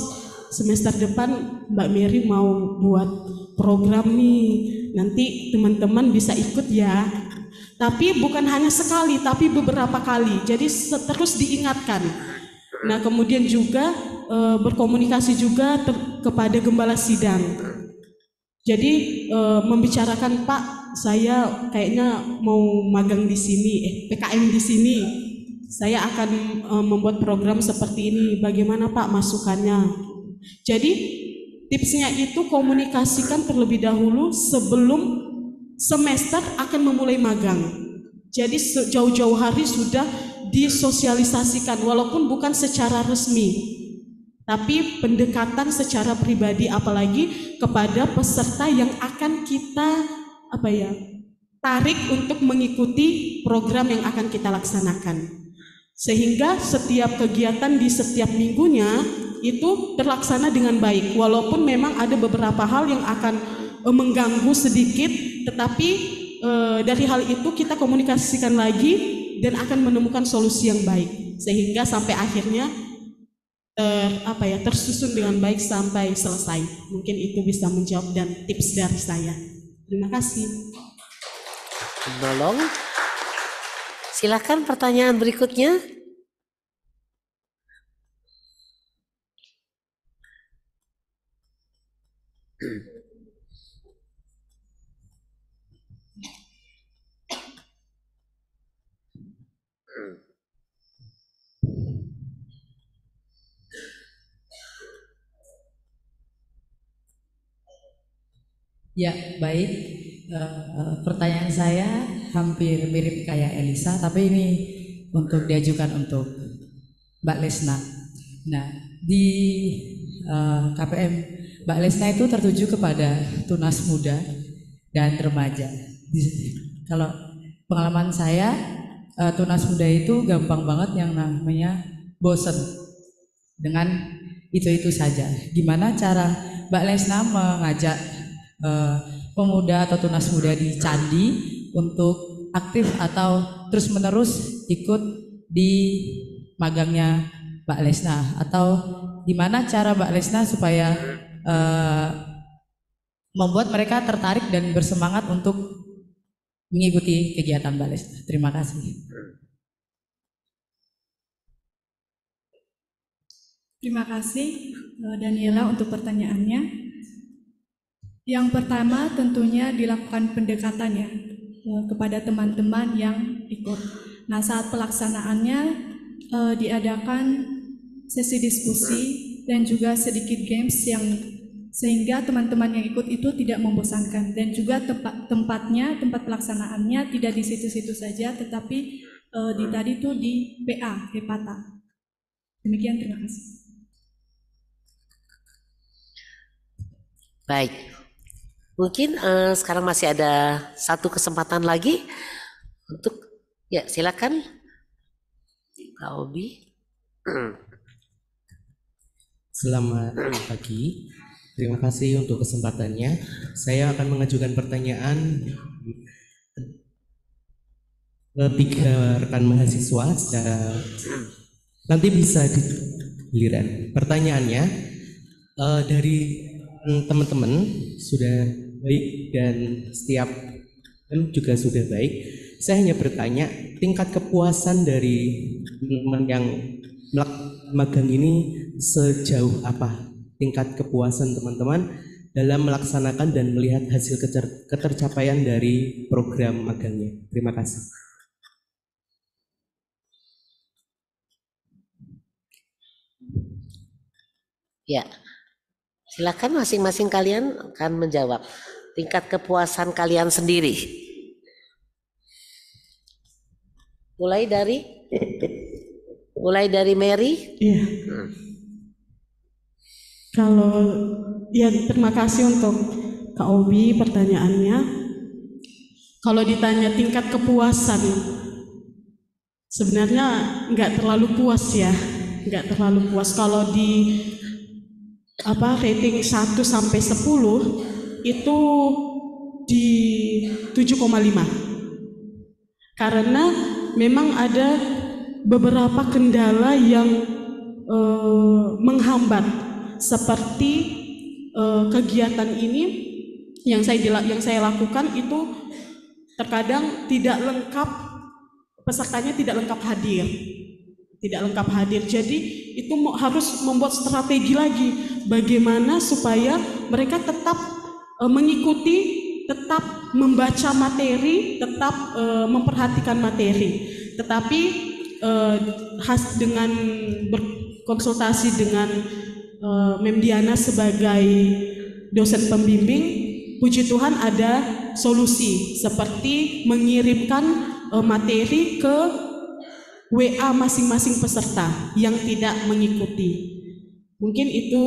Speaker 6: semester depan Mbak Mary mau buat program nih, nanti teman-teman bisa ikut ya. Tapi bukan hanya sekali, tapi beberapa kali. Jadi terus diingatkan. Nah, kemudian juga berkomunikasi juga kepada gembala sidang. Jadi membicarakan, Pak, saya kayaknya mau magang di sini, PKM di sini. Saya akan membuat program seperti ini. Bagaimana Pak masukannya? Jadi tipsnya itu komunikasikan terlebih dahulu sebelum semester akan memulai magang. Jadi jauh-jauh hari sudah disosialisasikan walaupun bukan secara resmi, tapi pendekatan secara pribadi, apalagi kepada peserta yang akan kita tarik untuk mengikuti program yang akan kita laksanakan. Sehingga setiap kegiatan di setiap minggunya itu terlaksana dengan baik, walaupun memang ada beberapa hal yang akan mengganggu sedikit, tetapi dari hal itu kita komunikasikan lagi dan akan menemukan solusi yang baik sehingga sampai akhirnya tersusun dengan baik sampai selesai. Mungkin itu bisa menjawab dan tips dari saya. Terima kasih.
Speaker 2: Menolong. Silakan pertanyaan berikutnya.
Speaker 9: Ya, baik. Pertanyaan saya hampir mirip kayak Elisa, tapi ini untuk diajukan untuk Mbak Lesna. Nah, di KPM Mbak Lesna itu tertuju kepada tunas muda dan remaja. Kalau pengalaman saya, tunas muda itu gampang banget yang namanya bosen dengan itu-itu saja. Gimana cara Mbak Lesna mengajak pemuda atau tunas muda di Candi untuk aktif atau terus-menerus ikut di magangnya Mbak Lesna, atau gimana cara Mbak Lesna supaya membuat mereka tertarik dan bersemangat untuk mengikuti kegiatan Mbak Lesna. Terima kasih.
Speaker 5: Terima kasih Daniela untuk pertanyaannya. Yang pertama tentunya dilakukan pendekatannya kepada teman-teman yang ikut. Nah, saat pelaksanaannya diadakan sesi diskusi dan juga sedikit games yang sehingga teman-teman yang ikut itu tidak membosankan, dan juga tempat pelaksanaannya tidak di situ-situ saja, tetapi tadi itu di PA Hepata. Demikian, terima kasih.
Speaker 2: Baik, mungkin sekarang masih ada satu kesempatan lagi untuk, ya silakan Kak Obi.
Speaker 10: Selamat pagi. Terima kasih untuk kesempatannya. Saya akan mengajukan pertanyaan ke 3 rekan mahasiswa secara nanti bisa digiliran. Pertanyaannya dari teman-teman sudah baik dan setiap juga sudah baik. Saya hanya bertanya tingkat kepuasan dari teman-teman yang magang ini sejauh apa? Tingkat kepuasan teman-teman dalam melaksanakan dan melihat hasil ketercapaian dari program magangnya. Terima kasih.
Speaker 2: Ya, silakan masing-masing kalian akan menjawab tingkat kepuasan kalian sendiri. Mulai dari Mary.
Speaker 6: Iya. Kalau ya terima kasih untuk Kak Obi pertanyaannya. Kalau ditanya tingkat kepuasan, sebenarnya nggak terlalu puas ya, nggak terlalu puas. Kalau di rating 1 sampai 10 itu di 7,5. Karena memang ada beberapa kendala yang menghambat. Seperti kegiatan ini yang saya lakukan itu terkadang tidak lengkap, pesertanya tidak lengkap hadir. Jadi itu harus membuat strategi lagi bagaimana supaya mereka tetap mengikuti, tetap membaca materi, tetap memperhatikan materi. Tetapi dengan berkonsultasi dengan Mem Diana sebagai dosen pembimbing, puji Tuhan ada solusi seperti mengirimkan materi ke WA masing-masing peserta yang tidak mengikuti. Mungkin itu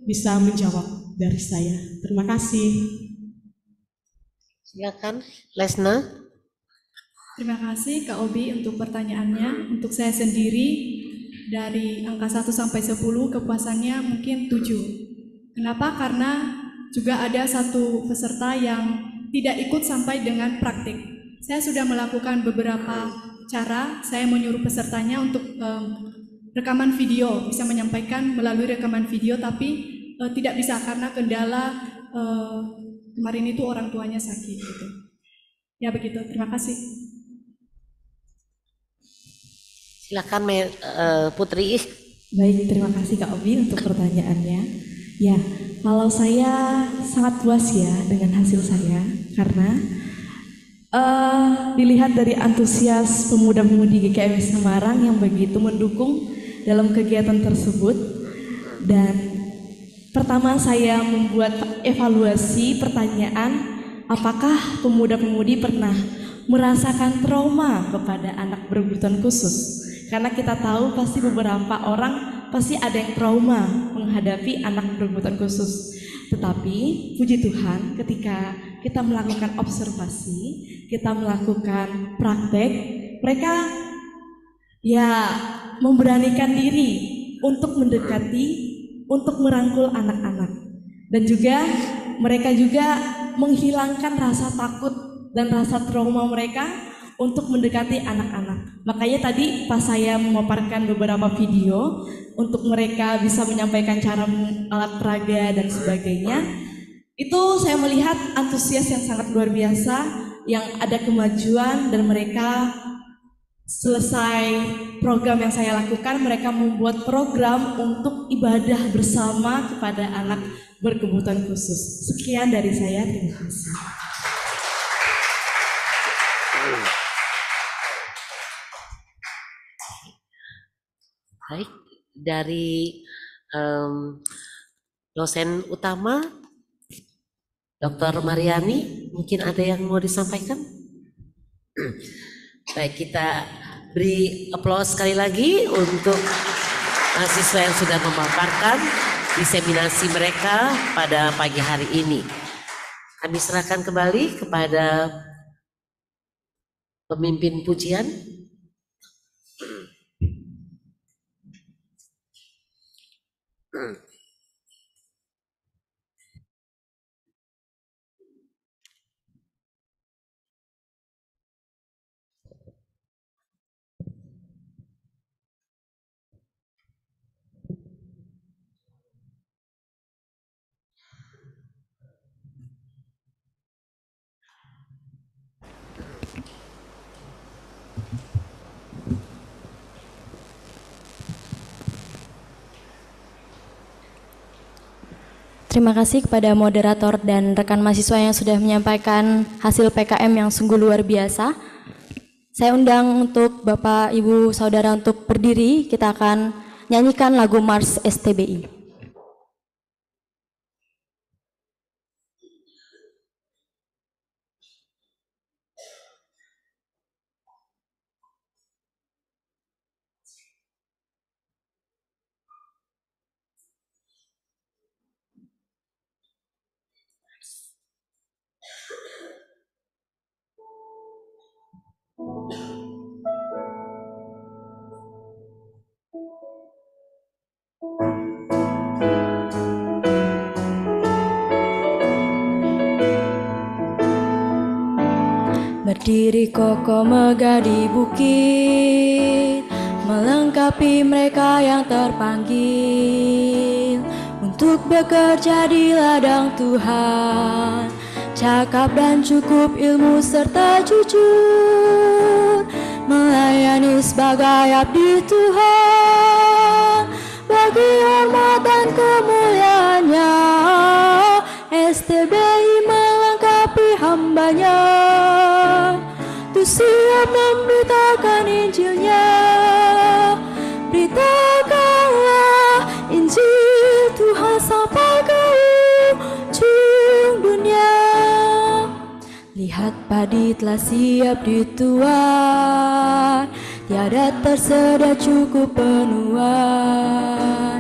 Speaker 6: bisa menjawab dari saya. Terima kasih.
Speaker 2: Silakan Lesna.
Speaker 5: Terima kasih Kak Obi untuk pertanyaannya. Untuk saya sendiri, dari angka 1 sampai 10 kepuasannya mungkin 7. Kenapa? Karena juga ada satu peserta yang tidak ikut sampai dengan praktik. Saya sudah melakukan beberapa cara, saya menyuruh pesertanya untuk rekaman video, bisa menyampaikan melalui rekaman video, tapi tidak bisa karena kendala kemarin itu orang tuanya sakit gitu. Ya begitu, terima kasih.
Speaker 2: Silakan Putri.
Speaker 4: Baik, terima kasih Kak Obi untuk pertanyaannya. Ya, kalau saya sangat puas ya dengan hasil saya karena dilihat dari antusias pemuda-pemudi GKM Semarang yang begitu mendukung dalam kegiatan tersebut. Dan pertama saya membuat evaluasi pertanyaan, apakah pemuda-pemudi pernah merasakan trauma kepada anak berkebutuhan khusus? Karena kita tahu pasti beberapa orang pasti ada yang trauma menghadapi anak berkebutuhan khusus. Tetapi puji Tuhan, ketika kita melakukan observasi, kita melakukan praktek, mereka ya memberanikan diri untuk mendekati, untuk merangkul anak-anak. Dan juga mereka juga menghilangkan rasa takut dan rasa trauma mereka untuk mendekati anak-anak. Makanya tadi pas saya memaparkan beberapa video untuk mereka bisa menyampaikan cara alat peraga dan sebagainya, itu saya melihat antusias yang sangat luar biasa, yang ada kemajuan, dan mereka selesai program yang saya lakukan, mereka membuat program untuk ibadah bersama kepada anak berkebutuhan khusus. Sekian dari saya, terima kasih.
Speaker 2: Baik, dari dosen utama, Dr. Mariani, mungkin ada yang mau disampaikan? Baik, kita beri aplaus sekali lagi untuk mahasiswa yang sudah memaparkan diseminasi mereka pada pagi hari ini. Kami serahkan kembali kepada pemimpin pujian.
Speaker 1: Terima kasih kepada moderator dan rekan mahasiswa yang sudah menyampaikan hasil PKM yang sungguh luar biasa. Saya undang untuk Bapak, Ibu, Saudara untuk berdiri. Kita akan nyanyikan lagu Mars STBI. Berdiri kokoh megah di bukit, melengkapi mereka yang terpanggil untuk bekerja di ladang Tuhan. Cakap dan cukup ilmu serta jujur, melayani sebagai abdi Tuhan. Bagi hormat dan kemuliaannya, STBI melengkapi hambanya, untuk siap memberitakan Injilnya. Beritakanlah Injil Tuhan sampai ke ujung dunia. Lihat padi telah siap dituai, tiada tersedia cukup penuai.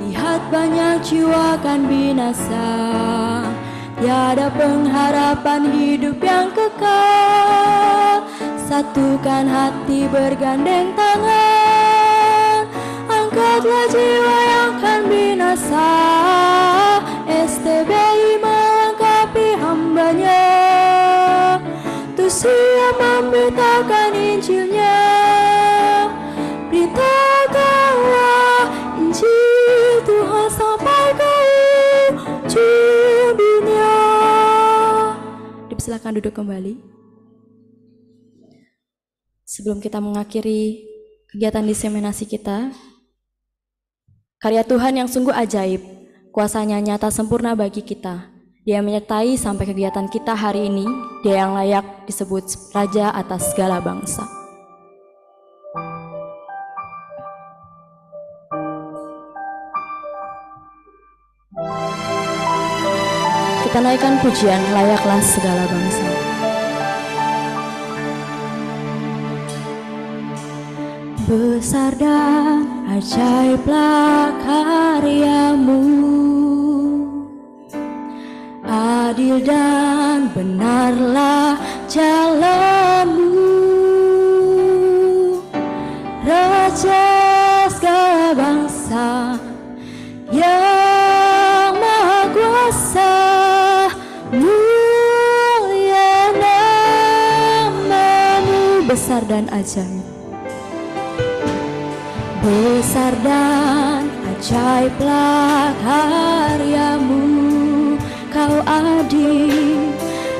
Speaker 1: Lihat banyak jiwa kan binasa, tiada pengharapan hidup yang kekal. Satukan hati bergandeng tangan, angkatlah jiwa yang kan binasa. STBI melengkapi hambanya, untuk siap memberitakan Injilnya. Beritakanlah Injil Tuhan sampai ke ujung dunia. Dipersilakan duduk kembali. Sebelum kita mengakhiri kegiatan diseminasi kita, karya Tuhan yang sungguh ajaib, kuasanya nyata sempurna bagi kita. Dia menyertai sampai kegiatan kita hari ini. Dia yang layak disebut Raja atas segala bangsa. Kita naikkan pujian layaklah segala bangsa. Besar dan ajaiblah karyamu, adil dan benarlah jalanmu, Raja segala bangsa yang maha kuasa, mulia namamu, besar dan ajaib. Besar dan ajaiblah karyamu, kau adil,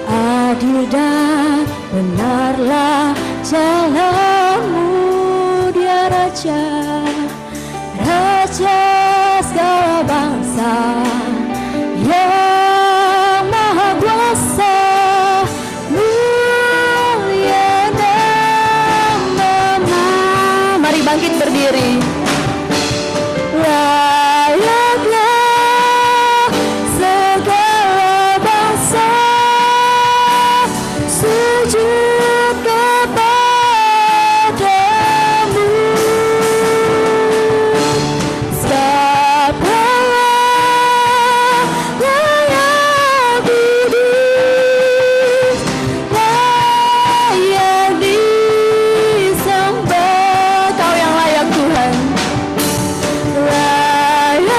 Speaker 1: adil dan benarlah jalanmu, dia Raja, Raja segala bangsa yang maha kuasa, mulia namamu. Mari bangkit berdiri. Layaklah segala bangsa sujud kepadamu, sebab Allah layak dipuji, layak disembah. Kau yang layak Tuhan. Layaklah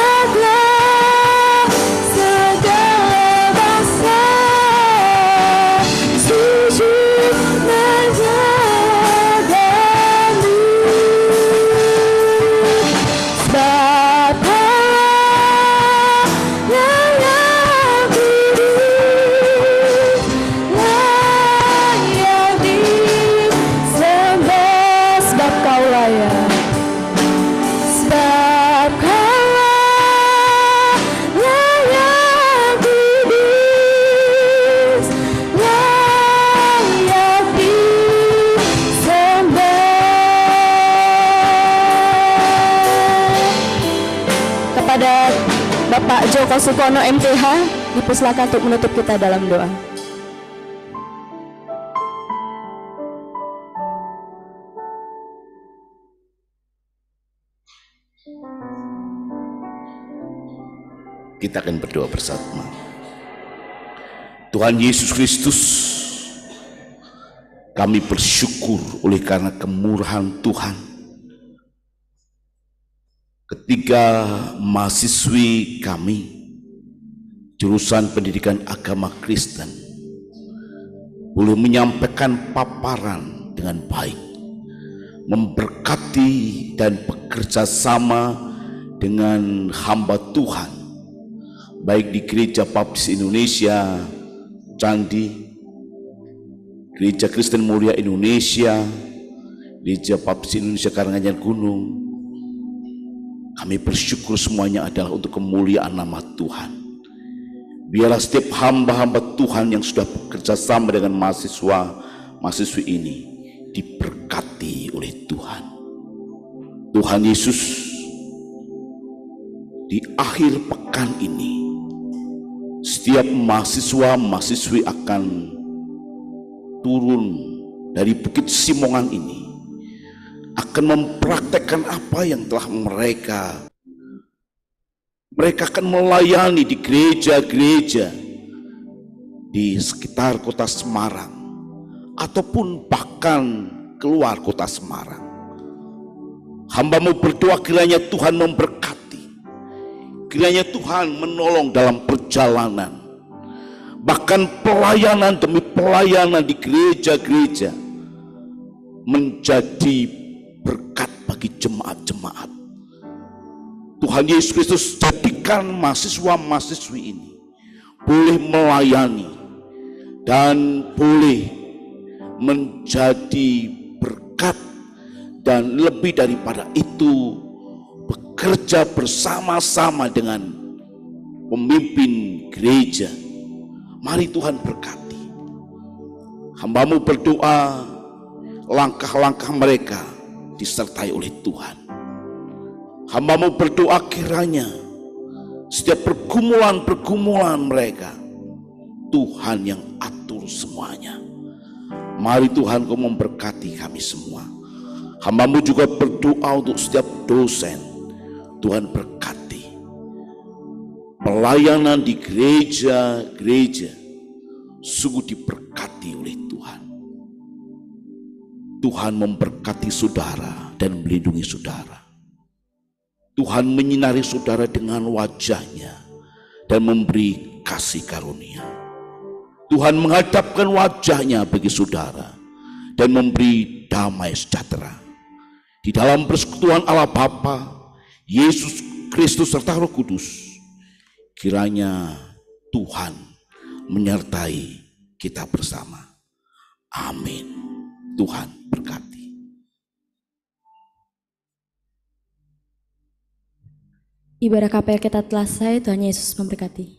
Speaker 1: segala bangsa sujud menjagamu, sebab Allah layak dipuji, layak disembah, sebab kau layak. Sebab kau layak dipuji, layak disembah. Kepada Bapak Joko Supono MTH, dipersilakan untuk menutup kita dalam doa.
Speaker 11: Kita akan berdoa bersama. Tuhan Yesus Kristus, kami bersyukur oleh karena kemurahan Tuhan. Ketika mahasiswi kami jurusan pendidikan agama Kristen boleh menyampaikan paparan dengan baik, memberkati dan bekerja sama dengan hamba Tuhan, baik di Gereja Baptis Indonesia Candi, Gereja Kristen Mulia Indonesia, Gereja Baptis Indonesia Karanganyar Gunung. Kami bersyukur semuanya adalah untuk kemuliaan nama Tuhan. Biarlah setiap hamba-hamba Tuhan yang sudah bekerja sama dengan mahasiswi ini diberkati oleh Tuhan. Tuhan Yesus, di akhir pekan ini setiap mahasiswa-mahasiswi akan turun dari Bukit Simongan ini, akan mempraktekkan apa yang telah mereka akan melayani di gereja-gereja di sekitar kota Semarang ataupun bahkan keluar kota Semarang. Hamba-Mu berdoa kiranya Tuhan memberkati, kiranya Tuhan menolong dalam perjalanan, bahkan pelayanan demi pelayanan di gereja-gereja menjadi berkat bagi jemaat-jemaat. Tuhan Yesus Kristus, jadikan mahasiswa-mahasiswi ini boleh melayani dan boleh menjadi berkat, dan lebih daripada itu bekerja bersama-sama dengan pemimpin gereja. Mari Tuhan berkati. Hamba-Mu berdoa langkah-langkah mereka disertai oleh Tuhan. Hamba-Mu berdoa kiranya setiap pergumulan-pergumulan mereka Tuhan yang atur semuanya. Mari Tuhan Kau memberkati kami semua. Hamba-Mu juga berdoa untuk setiap dosen, Tuhan berkati pelayanan di gereja-gereja, sungguh diberkati oleh Tuhan. Tuhan memberkati saudara dan melindungi saudara. Tuhan menyinari saudara dengan wajah-Nya dan memberi kasih karunia. Tuhan menghadapkan wajah-Nya bagi saudara dan memberi damai sejahtera. Di dalam persekutuan Allah Bapa, Yesus Kristus serta Roh Kudus, kiranya Tuhan menyertai kita bersama. Amin. Tuhan berkati.
Speaker 1: Ibadah KPL kita telah selesai. Tuhan Yesus memberkati.